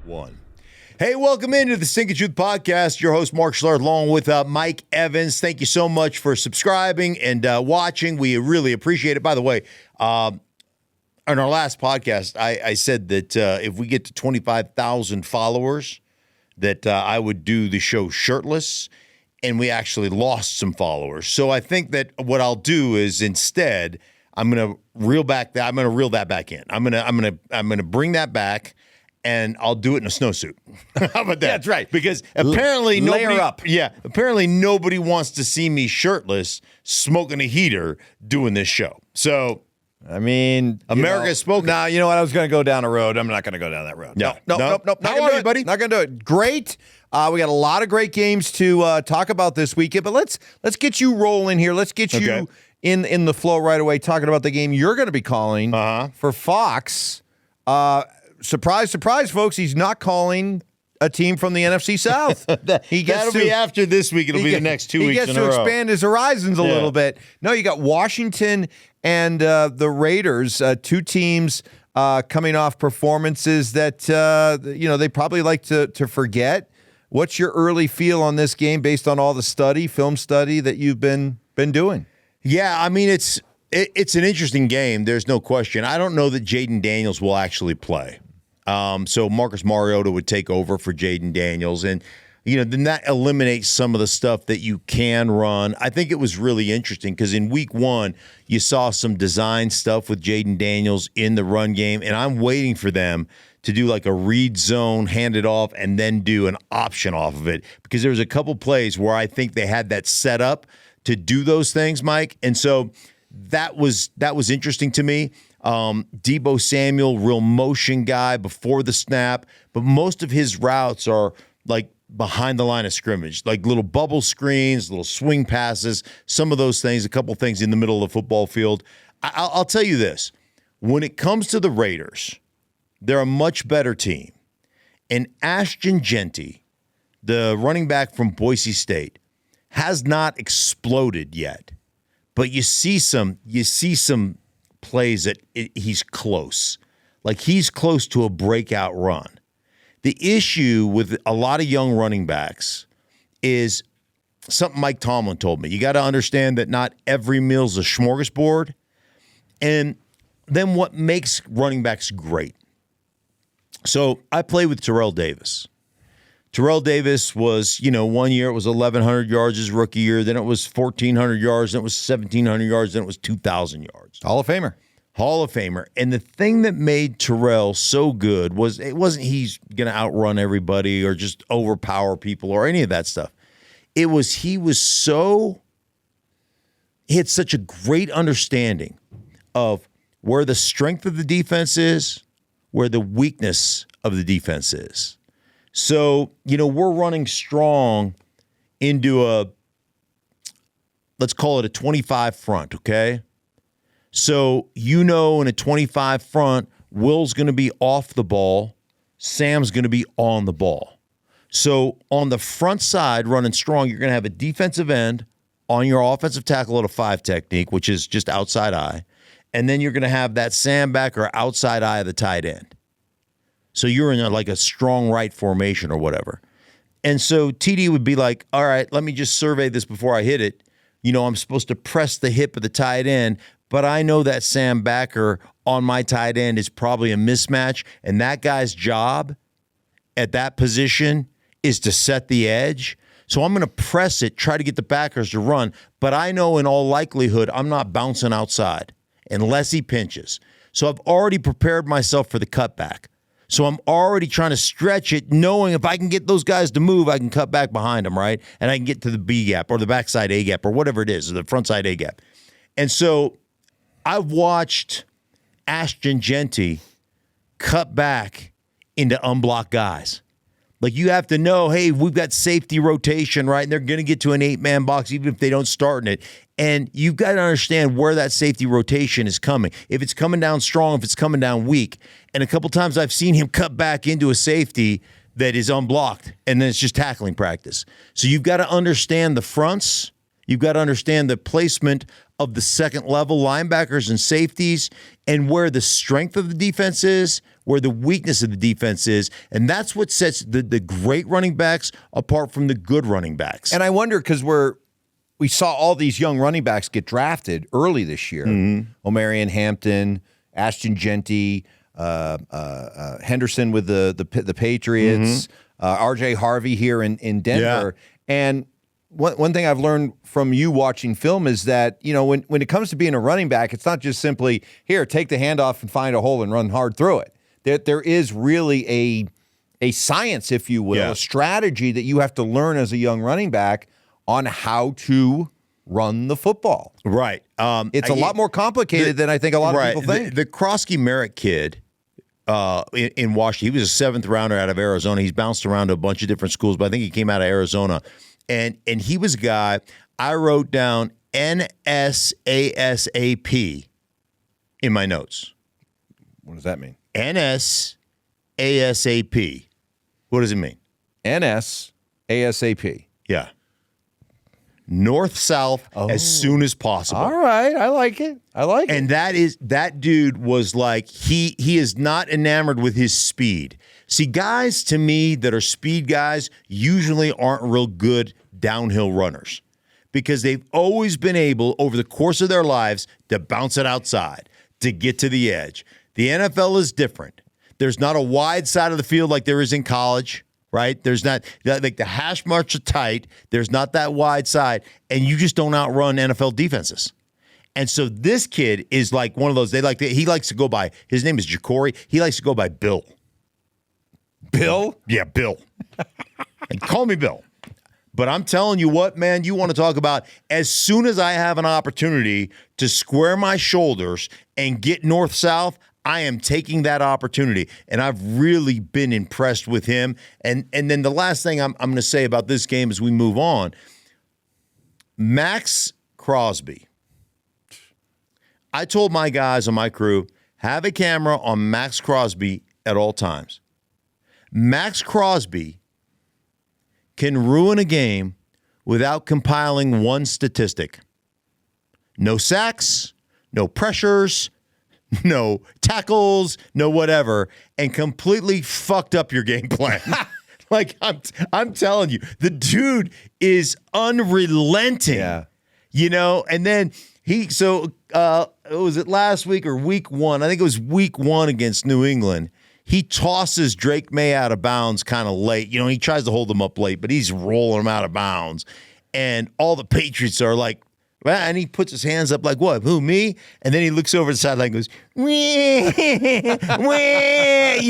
One. Hey, welcome into the Stinkin Truth Podcast. Your host, Mark Schlereth, along with Mike Evans. Thank you so much for subscribing and watching. We really appreciate it. By the way, on our last podcast, I said that if we get to 25,000 followers, that I would do the show shirtless, and we actually lost some followers. So I think that what I'll do is instead, I'm going to reel that back in. I'm going to bring that back. And I'll do it in a snowsuit. How about that? Yeah, that's right. Because apparently layer up. Yeah, apparently nobody wants to see me shirtless smoking a heater doing this show. So, I mean, America's spoken. Nah, you know what? I was going to go down a road. I'm not going to go down that road. No. Nope. How are you, buddy? Not going to do it. Great. We got a lot of great games to talk about this weekend, but let's get you rolling here. Let's get you in the flow right away, talking about the game you're going to be calling for Fox. Surprise, surprise, folks. He's not calling a team from the NFC South. That'll be after this week. It'll be the next 2 weeks in a row. He gets to expand his horizons a little bit. No, you got Washington and the Raiders, two teams coming off performances that, they probably like to forget. What's your early feel on this game based on all the film study that you've been doing? Yeah, I mean, it's an interesting game. There's no question. I don't know that Jaden Daniels will actually play. So Marcus Mariota would take over for Jaden Daniels. And, then that eliminates some of the stuff that you can run. I think it was really interesting because in week one, you saw some design stuff with Jaden Daniels in the run game. And I'm waiting for them to do like a read zone, hand it off, and then do an option off of it. Because there was a couple plays where I think they had that set up to do those things, Mike. And so that was interesting to me. Deebo Samuel, real motion guy before the snap, but most of his routes are like behind the line of scrimmage, like little bubble screens, little swing passes, some of those things, a couple things in the middle of the football field. I'll tell you this. When it comes to the Raiders, they're a much better team. And Ashton Jeanty, the running back from Boise State, has not exploded yet. But you see some plays that he's close. Like he's close to a breakout run. The issue with a lot of young running backs is something Mike Tomlin told me. You got to understand that not every meal's a smorgasbord. And then what makes running backs great? So I played with Terrell Davis. Terrell Davis was, 1 year it was 1,100 yards his rookie year. Then it was 1,400 yards. Then it was 1,700 yards. Then it was 2,000 yards. Hall of Famer. And the thing that made Terrell so good was it wasn't he's going to outrun everybody or just overpower people or any of that stuff. It was he had such a great understanding of where the strength of the defense is, where the weakness of the defense is. So, we're running strong into let's call it a 25 front, okay? So, in a 25 front, Will's going to be off the ball, Sam's going to be on the ball. So, on the front side, running strong, you're going to have a defensive end on your offensive tackle at a 5 technique, which is just outside eye. And then you're going to have that Sam back or outside eye of the tight end. So you're in like a strong right formation or whatever. And so TD would be like, all right, let me just survey this before I hit it. I'm supposed to press the hip of the tight end, but I know that Sam backer on my tight end is probably a mismatch, and that guy's job at that position is to set the edge. So I'm going to press it, try to get the backers to run, but I know in all likelihood I'm not bouncing outside unless he pinches. So I've already prepared myself for the cutback. So I'm already trying to stretch it, knowing if I can get those guys to move, I can cut back behind them, right? And I can get to the B gap or the backside A gap or whatever it is, or the front side A gap. And so I've watched Ashton Jeanty cut back into unblocked guys. Like you have to know, hey, we've got safety rotation, right? And they're going to get to an 8-man box even if they don't start in it. And you've got to understand where that safety rotation is coming. If it's coming down strong, if it's coming down weak. And a couple times I've seen him cut back into a safety that is unblocked, and then it's just tackling practice. So you've got to understand the fronts. You've got to understand the placement of the second level linebackers and safeties and where the strength of the defense is, where the weakness of the defense is. And that's what sets the great running backs apart from the good running backs. And I wonder, because we saw all these young running backs get drafted early this year. Omarion Hampton, Ashton Genty, Henderson with the Patriots, RJ Harvey here in Denver. And one thing I've learned from you watching film is that, when it comes to being a running back, it's not just simply, here, take the handoff and find a hole and run hard through it. There is really a science, if you will, a strategy that you have to learn as a young running back on how to run the football. Right. It's a lot more complicated than I think a lot of people think. The Crosby Merritt kid in Washington, he was a seventh rounder out of Arizona. He's bounced around to a bunch of different schools, but I think he came out of Arizona. And he was a guy, I wrote down NSASAP in my notes. What does that mean? NSASAP. What does it mean? NSASAP. Yeah. North-south as soon as possible. All right. I like it. And that dude was like, he is not enamored with his speed. See, guys to me that are speed guys usually aren't real good downhill runners because they've always been able over the course of their lives to bounce it outside, to get to the edge. The NFL is different. There's not a wide side of the field like there is in college, right? There's not, like the hash marks are tight. There's not that wide side, and you just don't outrun NFL defenses. And so this kid is like one of those, he likes to go by, his name is Jacory. He likes to go by Bill. Bill? Yeah, Bill. And call me Bill. But I'm telling you what, man, you want to talk about as soon as I have an opportunity to square my shoulders and get north-south, I am taking that opportunity. And I've really been impressed with him. And then the last thing I'm going to say about this game as we move on, Maxx Crosby. I told my guys on my crew, have a camera on Maxx Crosby at all times. Maxx Crosby can ruin a game without compiling one statistic. No sacks, no pressures, no tackles, no whatever, and completely fucked up your game plan. Like, I'm telling you, the dude is unrelenting. Yeah. And then was it last week or week one? I think it was week one against New England. He tosses Drake May out of bounds kind of late. He tries to hold him up late, but he's rolling him out of bounds. And all the Patriots are like, and he puts his hands up like, what, who, me? And then he looks over the sideline and goes, wee, wee,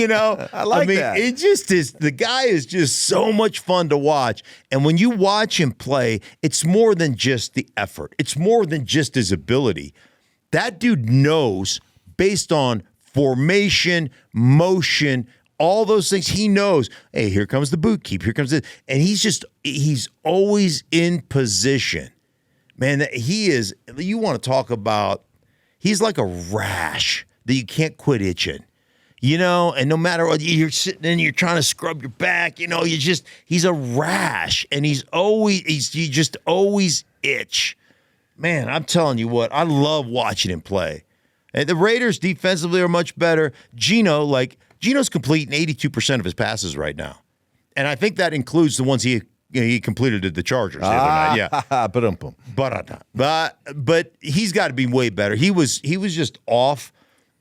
I like that. It just is, the guy is just so much fun to watch. And when you watch him play, it's more than just the effort. It's more than just his ability. That dude knows, based on formation, motion, all those things, he knows, hey, here comes the boot keep, here comes it. And he's always in position. Man, he is, you want to talk about, he's like a rash that you can't quit itching. And no matter what, you're sitting in, you're trying to scrub your back, he's a rash, and you just always itch. Man, I'm telling you what, I love watching him play. And the Raiders defensively are much better. Geno's completing 82% of his passes right now. And I think that includes the ones he completed at the Chargers the other night. Yeah. But he's got to be way better. He was just off,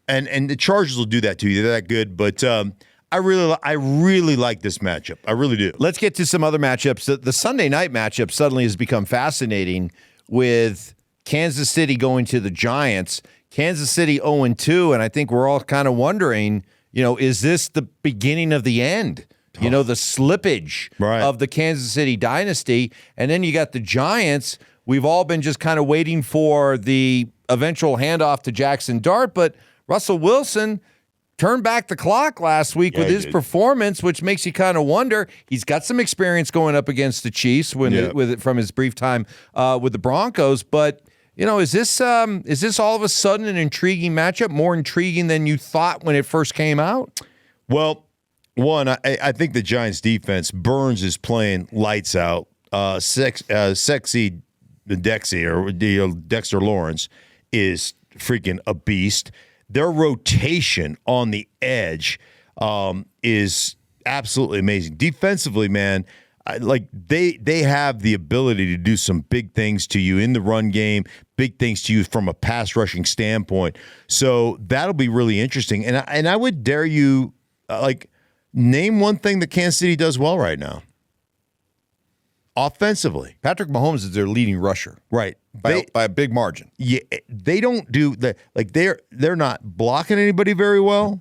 and the Chargers will do that to you. They're that good. But I really like this matchup. I really do. Let's get to some other matchups. The Sunday night matchup suddenly has become fascinating with Kansas City going to the Giants. Kansas City 0-2, and I think we're all kind of wondering, is this the beginning of the end? The slippage of the Kansas City dynasty. And then you got the Giants. We've all been just kind of waiting for the eventual handoff to Jackson Dart, but Russell Wilson turned back the clock last week with his performance, which makes you kind of wonder. He's got some experience going up against the Chiefs from his brief time with the Broncos, but is this all of a sudden an intriguing matchup, more intriguing than you thought when it first came out? Well, one, I think the Giants defense, Burns is playing lights out. Sexy Dexter Lawrence is freaking a beast. Their rotation on the edge is absolutely amazing. Defensively, man, they have the ability to do some big things to you in the run game, big things to you from a pass rushing standpoint. So that'll be really interesting. And I would dare you, name one thing that Kansas City does well right now. Offensively, Patrick Mahomes is their leading rusher, right? By a big margin. Yeah, they don't do that. They're not blocking anybody very well.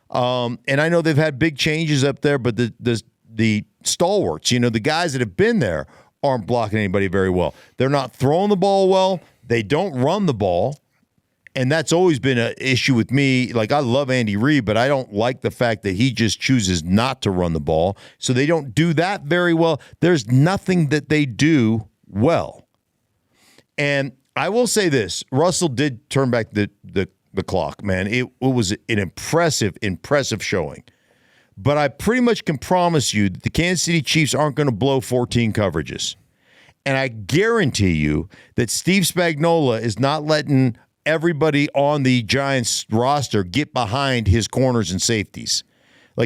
And I know they've had big changes up there, but the stalwarts, the guys that have been there, aren't blocking anybody very well. They're not throwing the ball well. They don't run the ball. And that's always been an issue with me. I love Andy Reid, but I don't like the fact that he just chooses not to run the ball. So they don't do that very well. There's nothing that they do well. And I will say this. Russell did turn back the clock, man. It was an impressive showing. But I pretty much can promise you that the Kansas City Chiefs aren't going to blow 14 coverages. And I guarantee you that Steve Spagnuolo is not letting everybody on the Giants roster get behind his corners and safeties.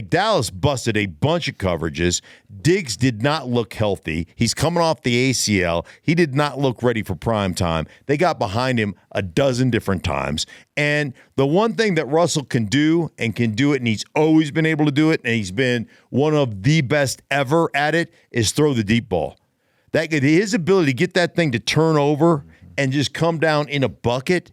Dallas busted a bunch of coverages. Diggs did not look healthy. He's coming off the ACL. He did not look ready for prime time. They got behind him a dozen different times. And the one thing that Russell can do and he's always been able to do it, and he's been one of the best ever at it, is throw the deep ball. His ability to get that thing to turn over and just come down in a bucket.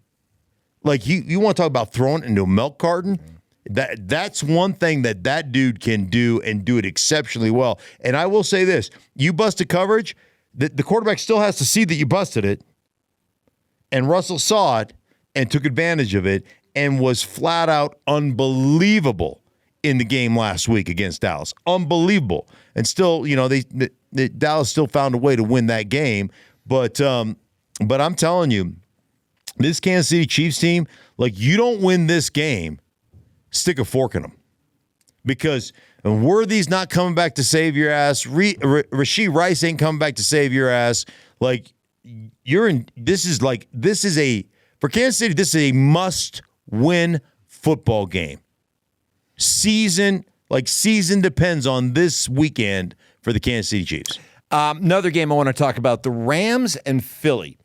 You want to talk about throwing into a milk carton? That's one thing that dude can do and do it exceptionally well. And I will say this, you busted coverage, the quarterback still has to see that you busted it. And Russell saw it and took advantage of it and was flat out unbelievable in the game last week against Dallas. Unbelievable. And still, Dallas still found a way to win that game. But I'm telling you, this Kansas City Chiefs team, you don't win this game, stick a fork in them. Because Worthy's not coming back to save your ass. Rashee Rice ain't coming back to save your ass. For Kansas City, this is a must-win football game. Season depends on this weekend for the Kansas City Chiefs. Another game I want to talk about, the Rams and Philly.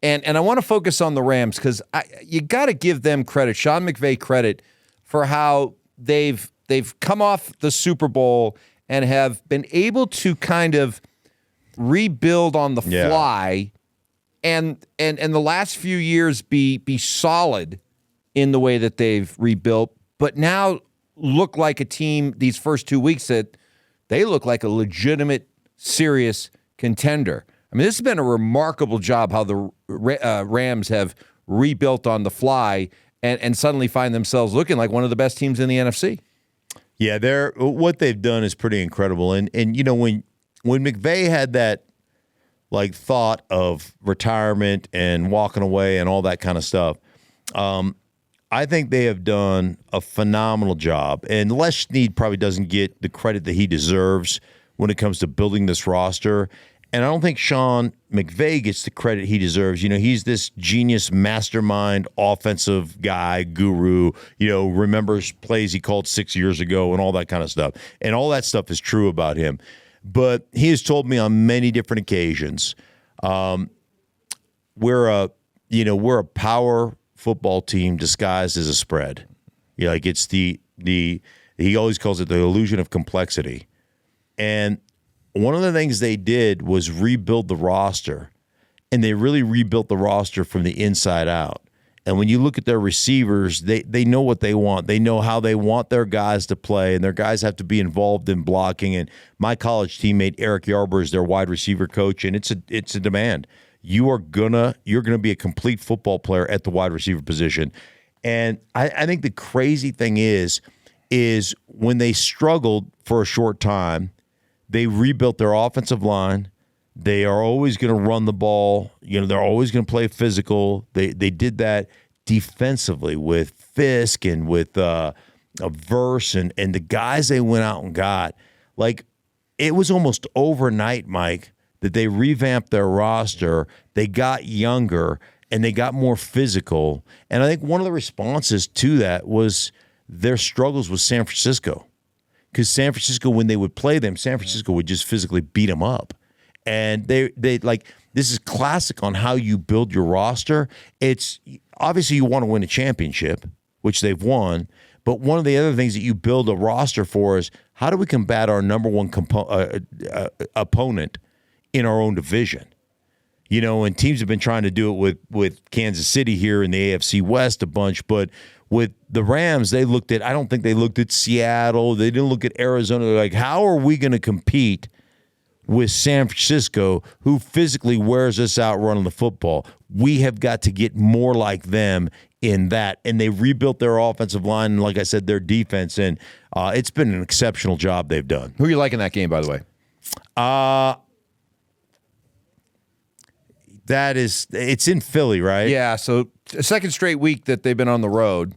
And I want to focus on the Rams because you got to give them credit, Sean McVay credit, for how they've come off the Super Bowl and have been able to kind of rebuild on the fly, and the last few years be solid in the way that they've rebuilt, but now look like a team these first 2 weeks that they look like a legitimate, serious contender. I mean, this has been a remarkable job how the Rams have rebuilt on the fly and suddenly find themselves looking like one of the best teams in the NFC. Yeah, what they've done is pretty incredible. And when McVay had that thought of retirement and walking away and all that kind of stuff, I think they have done a phenomenal job. And Les Snead probably doesn't get the credit that he deserves when it comes to building this roster. And I don't think Sean McVay gets the credit he deserves. He's this genius mastermind offensive guy, guru, remembers plays he called 6 years ago and all that kind of stuff. And all that stuff is true about him. But he has told me on many different occasions, we're a power football team disguised as a spread. It's he always calls it the illusion of complexity. And one of the things they did was rebuild the roster, and they really rebuilt the roster from the inside out. And when you look at their receivers, they know what they want. They know how they want their guys to play, and their guys have to be involved in blocking. And my college teammate Eric Yarber is their wide receiver coach, and it's a demand. You're gonna be a complete football player at the wide receiver position. And I think the crazy thing is when they struggled for a short time, they rebuilt their offensive line. They are always going to run the ball. They're always going to play physical. They did that defensively with Fisk and with Verse and the guys they went out and got. It was almost overnight, Mike, that they revamped their roster, they got younger, and they got more physical. And I think one of the responses to that was their struggles with San Francisco. Because San Francisco, when they would play them, San Francisco would just physically beat them up. And they like, this is classic on how you build your roster. It's obviously you want to win a championship, which they've won. But one of the other things that you build a roster for is how do we combat our number one opponent in our own division? And teams have been trying to do it with Kansas City here in the AFC West a bunch, but with the Rams, I don't think they looked at Seattle. They didn't look at Arizona. They're like, how are we going to compete with San Francisco, who physically wears us out running the football? We have got to get more like them in that. And they rebuilt their offensive line, and like I said, their defense, and it's been an exceptional job they've done. Who are you liking that game, by the way? It's in Philly, right? Yeah, so a second straight week that they've been on the road.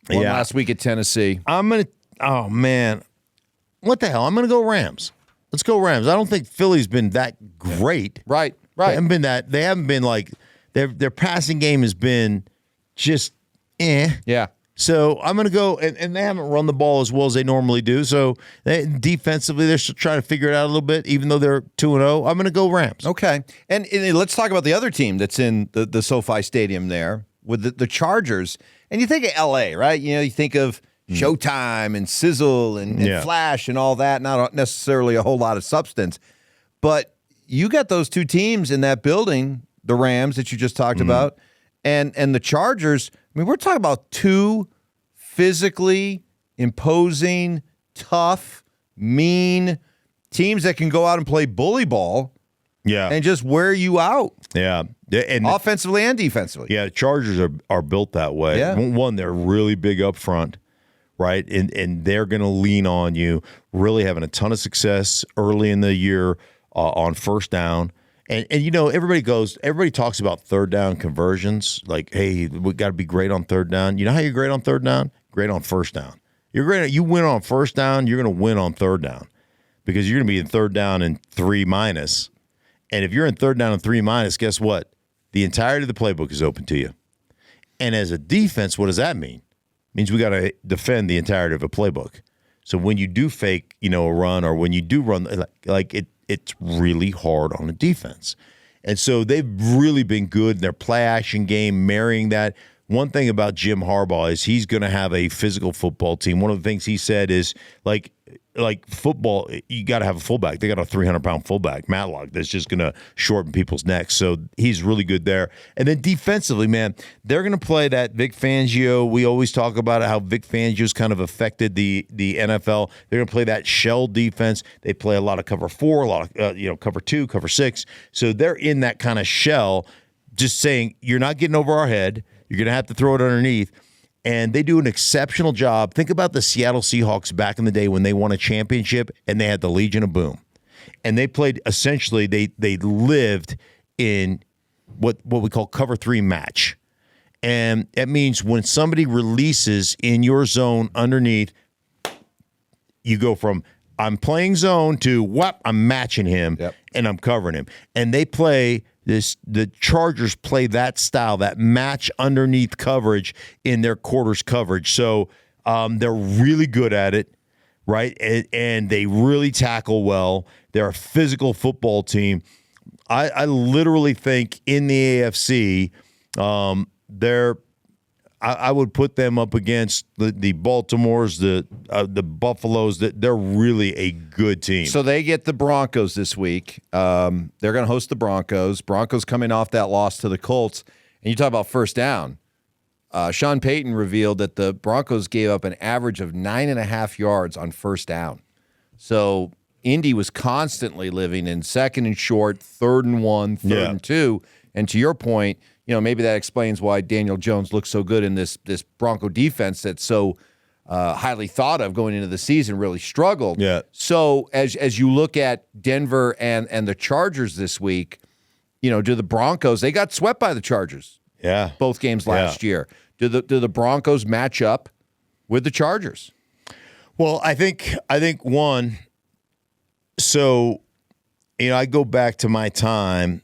One last week at Tennessee. Oh, man. What the hell? I'm going to go Rams. Let's go Rams. I don't think Philly's been that great. Right. They haven't been like, their passing game has been just Yeah. So I'm going to go, and they haven't run the ball as well as they normally do. So defensively, they're still trying to figure it out a little bit, even though they're 2-0. I'm going to go Rams. Okay. And let's talk about the other team that's in the SoFi Stadium there with the Chargers. And you think of L.A., right? You think of Showtime and Sizzle and Flash and all that, not necessarily a whole lot of substance. But you got those two teams in that building, the Rams that you just talked about, and the Chargers. I mean, we're talking about two physically imposing, tough, mean teams that can go out and play bully ball and just wear you out. Yeah. And offensively and defensively. Yeah, the Chargers are built that way. Yeah. One, they're really big up front, right? And they're going to lean on you, really having a ton of success early in the year on first down. And everybody talks about third down conversions. Like, hey, we got to be great on third down. You know how you're great on third down? Great on first down. You win on first down, you're going to win on third down because you're going to be in third down and 3-. And if you're in third down and 3-, guess what? The entirety of the playbook is open to you. And as a defense, what does that mean? It means we got to defend the entirety of a playbook. So when you do fake, a run, or when you do run, it's really hard on a defense. And so they've really been good in their play action game, marrying that. One thing about Jim Harbaugh is he's going to have a physical football team. One of the things he said is like football, you got to have a fullback. They got a 300-pound fullback, Matlock, that's just going to shorten people's necks. So he's really good there. And then defensively, man, they're going to play that Vic Fangio. We always talk about how Vic Fangio's kind of affected the NFL. They're going to play that shell defense. They play a lot of cover 4, a lot of cover 2, cover 6. So they're in that kind of shell, just saying you're not getting over our head. You're going to have to throw it underneath. And they do an exceptional job. Think about the Seattle Seahawks back in the day when they won a championship and they had the Legion of Boom. And they played, essentially, they lived in what we call cover 3 match. And that means when somebody releases in your zone underneath, you go from I'm playing zone to I'm matching him and I'm covering him. And they play the Chargers play that style, that match underneath coverage in their quarters coverage. So they're really good at it, right? And they really tackle well. They're a physical football team. I literally think in the AFC, I would put them up against the Baltimores, the Buffaloes. That they're really a good team. So they get the Broncos this week. They're going to host the Broncos. Broncos coming off that loss to the Colts. And you talk about first down. Sean Payton revealed that the Broncos gave up an average of 9.5 yards on first down. So Indy was constantly living in second and short, 3rd and 1, 3rd and 2. And to your point, maybe that explains why Daniel Jones looks so good in this Bronco defense that's so highly thought of going into the season, really struggled. Yeah. So as you look at Denver and the Chargers this week, do the Broncos, they got swept by the Chargers. Yeah. Both games last year. Do the Broncos match up with the Chargers? Well, I think one, so I go back to my time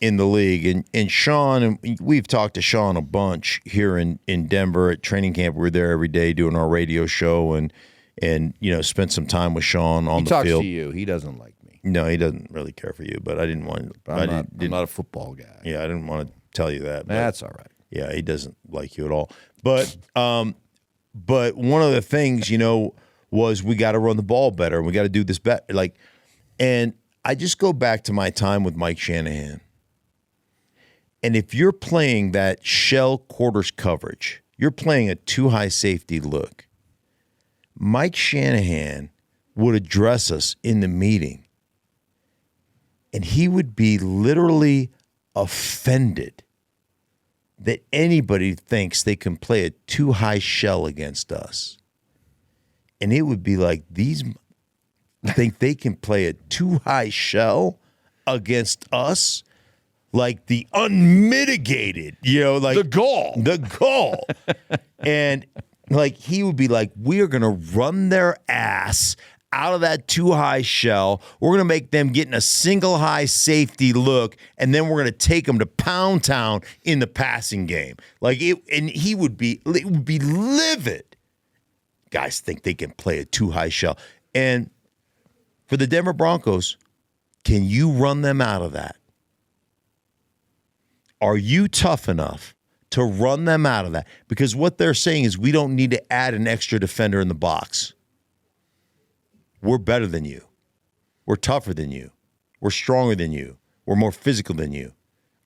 in the league, and Sean, and we've talked to Sean a bunch here in Denver at training camp. We're there every day doing our radio show, and spent some time with Sean on the field. He talks to you. He doesn't like me. No, he doesn't really care for you, but I didn't want. I'm not a football guy. Yeah, I didn't want to tell you that. That's all right. Yeah, he doesn't like you at all. But one of the things, was we got to run the ball better, and we got to do this better. And I just go back to my time with Mike Shanahan. And if you're playing that shell quarters coverage, you're playing a too high safety look. Mike Shanahan would address us in the meeting, and he would be literally offended that anybody thinks they can play a too high shell against us. And it would be like, these think they can play a too high shell against us? Like the unmitigated, the goal. The goal. And he would be like, we are going to run their ass out of that too high shell. We're going to make them get in a single high safety look, and then we're going to take them to Pound Town in the passing game. And it would be livid. Guys think they can play a too high shell. And for the Denver Broncos, can you run them out of that? Are you tough enough to run them out of that? Because what they're saying is we don't need to add an extra defender in the box. We're better than you. We're tougher than you. We're stronger than you. We're more physical than you.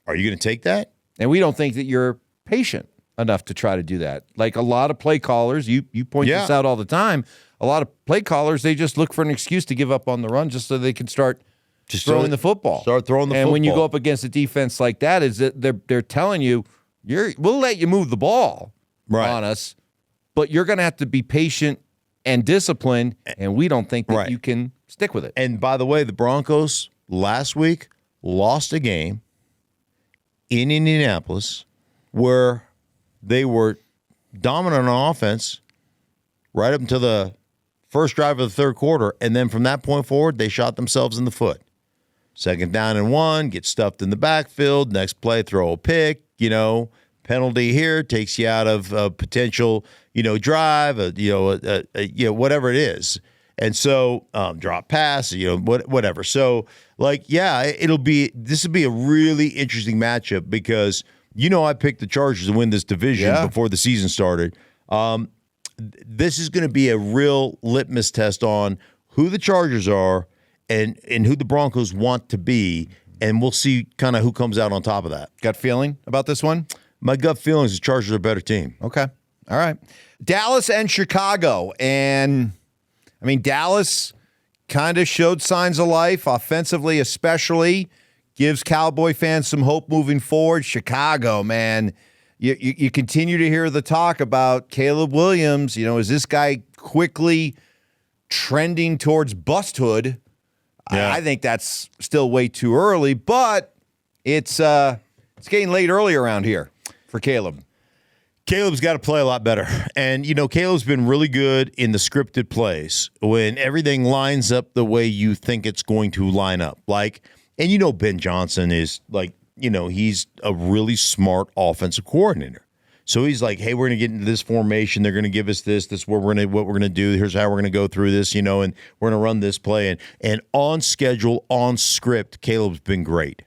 Are you going to take that? And we don't think that you're patient enough to try to do that. Like a lot of play callers, you point this out all the time. A lot of play callers, they just look for an excuse to give up on the run just so they can start throwing the football. Start throwing the football. And when you go up against a defense like that, is that they're telling you, we'll let you move the ball on us, but you're going to have to be patient and disciplined, and we don't think that you can stick with it. And by the way, the Broncos last week lost a game in Indianapolis where they were dominant on offense right up until the first drive of the third quarter, and then from that point forward, they shot themselves in the foot. 2nd down and 1, get stuffed in the backfield. Next play, throw a pick. Penalty here takes you out of a potential, drive. Whatever it is, and so drop pass. Whatever. So this will be a really interesting matchup because I picked the Chargers to win this division before the season started. This is going to be a real litmus test on who the Chargers are and who the Broncos want to be, and we'll see kind of who comes out on top of that. Gut feeling about this one? My gut feeling is the Chargers are a better team. Okay. All right. Dallas and Chicago. And, Dallas kind of showed signs of life, offensively especially, gives Cowboy fans some hope moving forward. Chicago, man, you continue to hear the talk about Caleb Williams. Is this guy quickly trending towards busthood? Yeah. I think that's still way too early, but it's getting late early around here for Caleb. Caleb's got to play a lot better. And, Caleb's been really good in the scripted plays when everything lines up the way you think it's going to line up. And Ben Johnson is he's a really smart offensive coordinator. So he's like, hey, we're going to get into this formation. They're going to give us this. This is what we're going to do. Here's how we're going to go through this, and we're going to run this play. And on schedule, on script, Caleb's been great.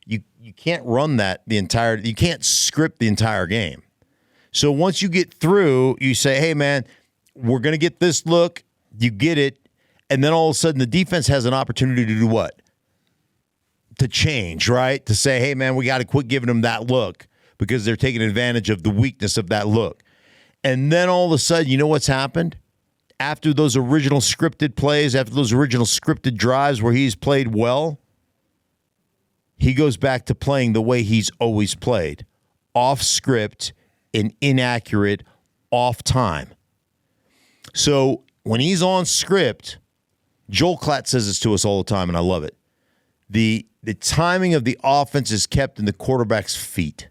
You can't run that you can't script the entire game. So once you get through, you say, hey, man, we're going to get this look. You get it. And then all of a sudden the defense has an opportunity to do what? To change, right? To say, hey, man, we got to quit giving them that look because they're taking advantage of the weakness of that look. And then all of a sudden, you know what's happened? After those original scripted plays, after those original scripted drives where he's played well, he goes back to playing the way he's always played, off script and inaccurate, off time. So when he's on script, Joel Klatt says this to us all the time, and I love it. The timing of the offense is kept in the quarterback's feet.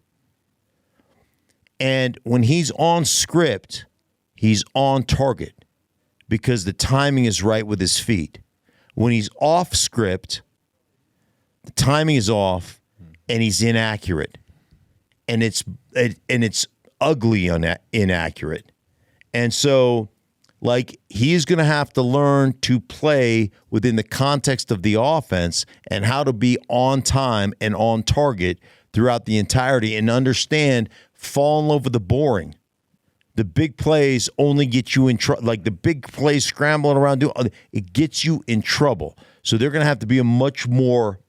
And when he's on script, he's on target because the timing is right with his feet. When he's off script, the timing is off, and he's inaccurate, and it's ugly inaccurate, and so like he's going to have to learn to play within the context of the offense and how to be on time and on target throughout the entirety, and understand fall in love with the boring. The big plays only get you in trouble. Like the big plays scrambling around, it gets you in trouble. So they're going to have to be a much more,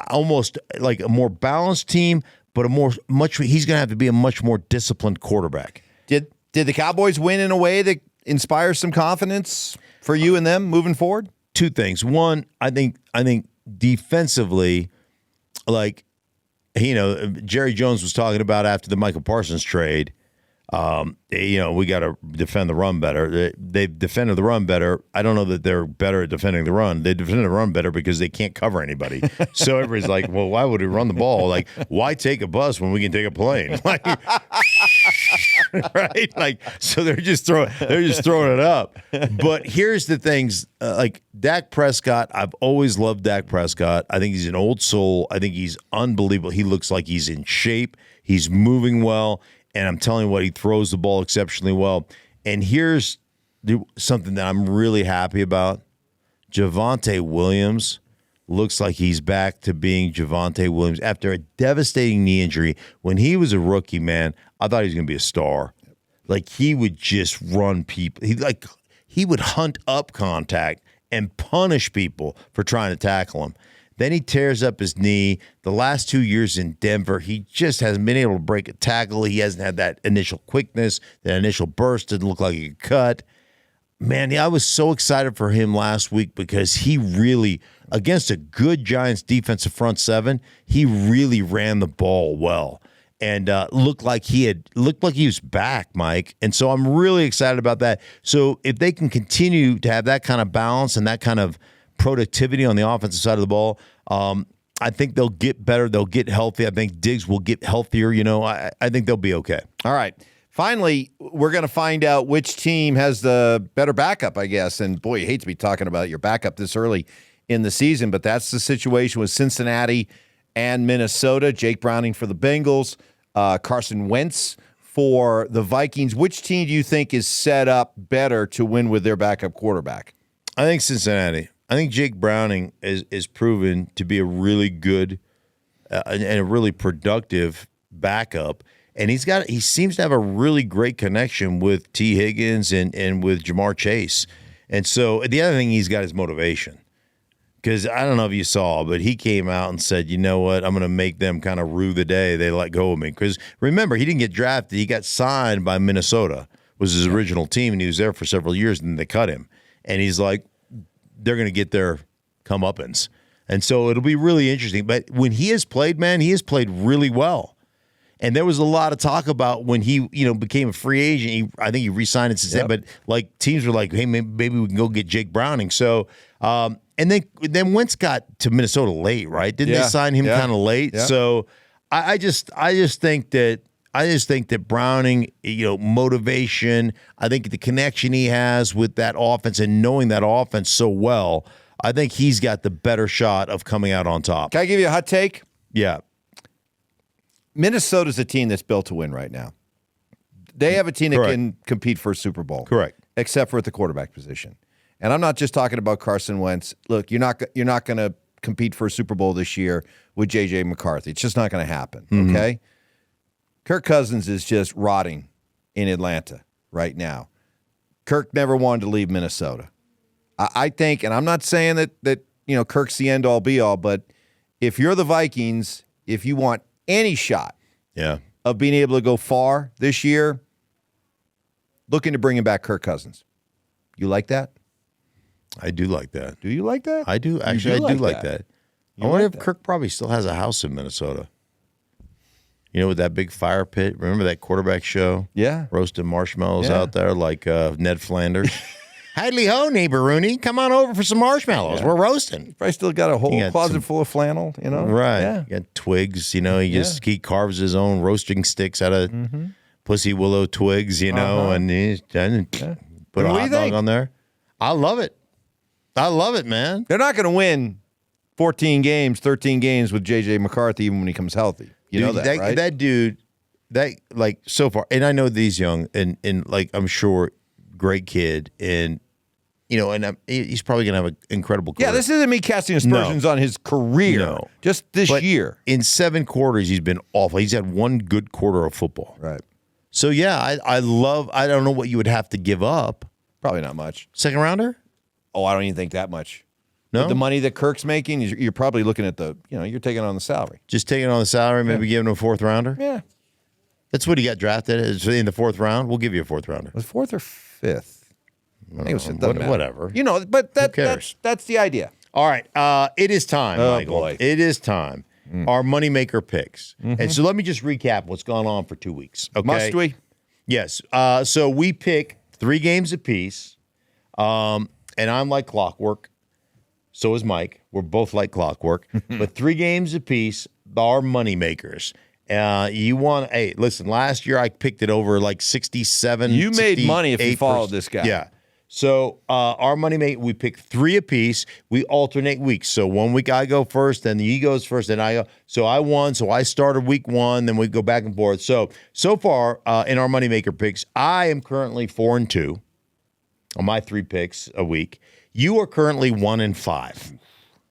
almost like a more balanced team, but he's going to have to be a much more disciplined quarterback. Did the Cowboys win in a way that inspires some confidence for you and them moving forward? Two things. One, I think defensively, like, Jerry Jones was talking about after the Michael Parsons trade, we got to defend the run better. They've defended the run better. I don't know that they're better at defending the run. They defend the run better because they can't cover anybody. So everybody's like, well, why would we run the ball? Like, why take a bus when we can take a plane? Like, right? Like, so they're just throwing it up. But here's the things, like Dak Prescott. I've always loved Dak Prescott. I think he's an old soul. I think he's unbelievable. He looks like he's in shape. He's moving well. And I'm telling you what, he throws the ball exceptionally well. And here's something that I'm really happy about. Javonte Williams looks like he's back to being Javonte Williams after a devastating knee injury. When he was a rookie, man, I thought he was going to be a star. Like, he would just run people. He would hunt up contact and punish people for trying to tackle him. Then he tears up his knee. The last 2 years in Denver, he just hasn't been able to break a tackle. He hasn't had that initial quickness. That initial burst didn't look like he could cut. Man, I was so excited for him last week because he really, against a good Giants defensive front seven, he really ran the ball well and looked like he was back, Mike. And so I'm really excited about that. So if they can continue to have that kind of balance and that kind of productivity on the offensive side of the ball, I think they'll get better. They'll get healthy. I think Diggs will get healthier. I think they'll be okay. All right. Finally, we're going to find out which team has the better backup, I guess. And boy, you hate to be talking about your backup this early in the season, but that's the situation with Cincinnati and Minnesota. Jake Browning for the Bengals, Carson Wentz for the Vikings. Which team do you think is set up better to win with their backup quarterback? I think Cincinnati. I think Jake Browning is proven to be a really good and a really productive backup, and he seems to have a really great connection with T. Higgins and with Jamar Chase. And so the other thing he's got is motivation, because I don't know if you saw, but he came out and said, you know what, I'm going to make them kind of rue the day they let go of me. Because remember, he didn't get drafted; he got signed by Minnesota, was his original team, and he was there for several years, and then they cut him, and he's like, they're going to get their comeuppance. And so it'll be really interesting. But when he has played, man, he has played really well. And there was a lot of talk about when he, became a free agent. I think he re-signed in Cincinnati, but like teams were like, hey, maybe we can go get Jake Browning. So, and then Wentz got to Minnesota late, right? Didn't they sign him kind of late? Yeah. So I just think that Browning, motivation, I think the connection he has with that offense and knowing that offense so well, I think he's got the better shot of coming out on top. Can I give you a hot take? Yeah. Minnesota's a team that's built to win right now. They have a team that can compete for a Super Bowl. Correct. Except for at the quarterback position. And I'm not just talking about Carson Wentz. Look, you're not going to compete for a Super Bowl this year with J.J. McCarthy. It's just not going to happen, okay? Kirk Cousins is just rotting in Atlanta right now. Kirk never wanted to leave Minnesota. I think, and I'm not saying that Kirk's the end-all, be-all, but if you're the Vikings, if you want any shot of being able to go far this year, looking to bring back Kirk Cousins. You like that? I do like that. Do you like that? I do. Actually, I do like that. I wonder if Kirk probably still has a house in Minnesota. With that big fire pit. Remember that quarterback show? Yeah. Roasting marshmallows out there like Ned Flanders. Hidely ho, neighbor Rooney. Come on over for some marshmallows. Yeah. We're roasting. Probably still got a whole closet full of flannel, Right. Yeah. You got twigs, he carves his own roasting sticks out of pussy willow twigs, and he put a hot dog on there. I love it. I love it, man. They're not going to win 14 games, 13 games with J.J. McCarthy even when he comes healthy. You know that, right? That dude, like, so far, and I know these young, and like, I'm sure, great kid, and, you know, and he's probably going to have an incredible career. Yeah, this isn't me casting aspersions on his career. No. Just this year. In 7 quarters, he's been awful. He's had 1 good quarter of football. Right. So, yeah, I don't know what you would have to give up. Probably not much. Second rounder? Oh, I don't even think that much. No? With the money that Kirk's making, you're probably looking at you're taking on the salary. Just taking on the salary, maybe giving him a 4th rounder? Yeah. That's what he got drafted is in the 4th round. We'll give you a 4th rounder. Was 4th or 5th? I think it was, it doesn't matter. Whatever. You know, but Who cares? that's the idea. All right. It is time, Michael. Boy. It is time. Our moneymaker picks. And so let me just recap what's gone on for 2 weeks. Okay. Must we? Yes. So we pick 3 games apiece. And I'm like clockwork. So is Mike. We're both like clockwork. But 3 games apiece, our moneymakers. Hey, listen, last year I picked it over like 67. You made money if you followed this guy. Yeah. So our moneymaker, we pick 3 apiece. We alternate weeks. So 1 week I go first, then he goes first, then I go. So I won. So I started week 1, then we go back and forth. So far in our moneymaker picks, I am currently 4-2 on my 3 picks a week. You are currently 1-5.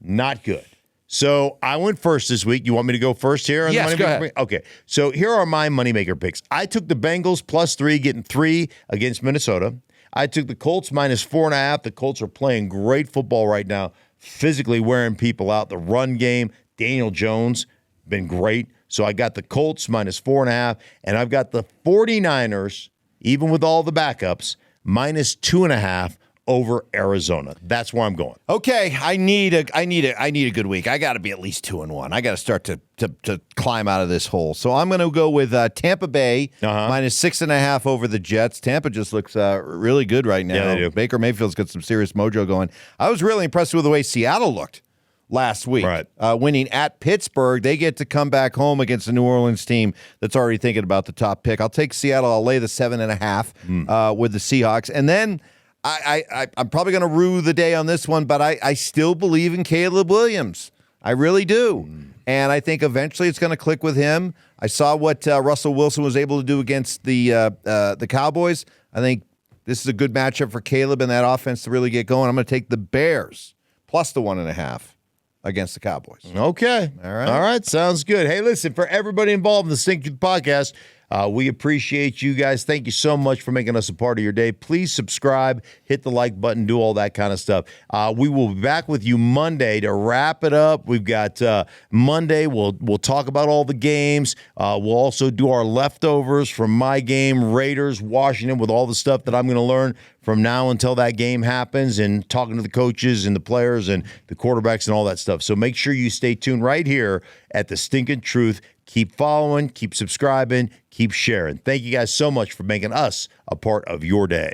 Not good. So I went first this week. You want me to go first here? Yes, go ahead. Okay. So here are my moneymaker picks. I took the Bengals +3, getting 3 against Minnesota. I took the Colts -4.5. The Colts are playing great football right now, physically wearing people out. The run game, Daniel Jones, been great. So I got the Colts -4.5, and I've got the 49ers, even with all the backups, -2.5 over Arizona. That's where I'm going. Okay, I need a good week. I got to be at least 2-1. I got to start to climb out of this hole. So I'm going to go with Tampa Bay -6.5 over the Jets. Tampa just looks really good right now. Yeah, they do. Baker Mayfield's got some serious mojo going. I was really impressed with the way Seattle looked last week, right? Winning at Pittsburgh. They get to come back home against the New Orleans team that's already thinking about the top pick. I'll take Seattle. I'll lay the 7.5 with the Seahawks, and then. I'm probably going to rue the day on this one, but I still believe in Caleb Williams. I really do. And I think eventually it's going to click with him. I saw what Russell Wilson was able to do against the Cowboys. I think this is a good matchup for Caleb and that offense to really get going. I'm going to take the Bears plus the 1.5 against the Cowboys. Okay. All right. All right. Sounds good. Hey, listen, for everybody involved in the Stinkin podcast, we appreciate you guys. Thank you so much for making us a part of your day. Please subscribe, hit the like button, do all that kind of stuff. We will be back with you Monday to wrap it up. We've got Monday. We'll talk about all the games. We'll also do our leftovers from my game, Raiders, Washington, with all the stuff that I'm going to learn from now until that game happens, and talking to the coaches and the players and the quarterbacks and all that stuff. So make sure you stay tuned right here at the Stinkin' Truth. Keep following, keep subscribing, keep sharing. Thank you guys so much for making us a part of your day.